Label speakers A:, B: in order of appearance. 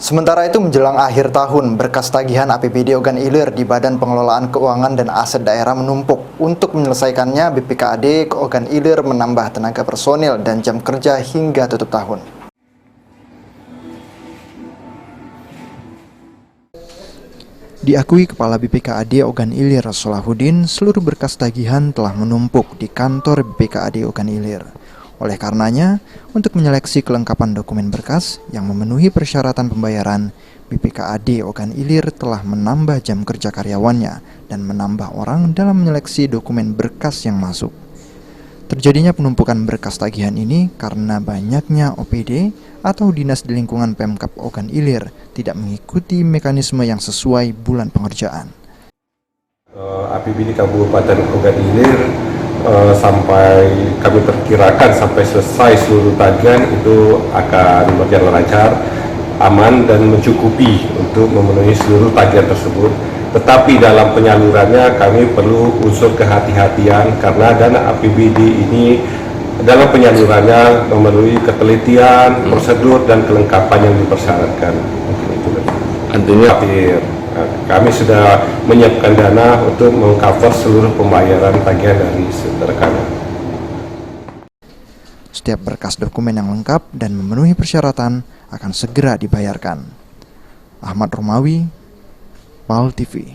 A: Sementara itu menjelang akhir tahun, berkas tagihan APBD Ogan Ilir di Badan Pengelolaan Keuangan dan Aset Daerah menumpuk. Untuk menyelesaikannya, BPKAD Ogan Ilir menambah tenaga personil dan jam kerja hingga tutup tahun. Diakui Kepala BPKAD Ogan Ilir Solahuddin, seluruh berkas tagihan telah menumpuk di kantor BPKAD Ogan Ilir. Oleh karenanya, untuk menyeleksi kelengkapan dokumen berkas yang memenuhi persyaratan pembayaran, BPKAD Ogan Ilir telah menambah jam kerja karyawannya dan menambah orang dalam menyeleksi dokumen berkas yang masuk. Terjadinya penumpukan berkas tagihan ini karena banyaknya OPD atau dinas di lingkungan Pemkab Ogan Ilir tidak mengikuti mekanisme yang sesuai bulan pengerjaan.
B: APBD Kabupaten Ogan Ilir sampai kami perkirakan sampai selesai seluruh tagihan itu akan berjalan lancar, aman dan mencukupi untuk memenuhi seluruh tagihan tersebut. Tetapi dalam penyalurannya kami perlu unsur kehati-hatian karena dana APBD ini dalam penyalurannya memenuhi ketelitian, prosedur dan kelengkapan yang dipersyaratkan. Artinya kami sudah menyiapkan dana untuk mengcover seluruh pembayaran tagihan dari rekannya.
A: Setiap berkas dokumen yang lengkap dan memenuhi persyaratan akan segera dibayarkan. Ahmad Romawi, PAL TV.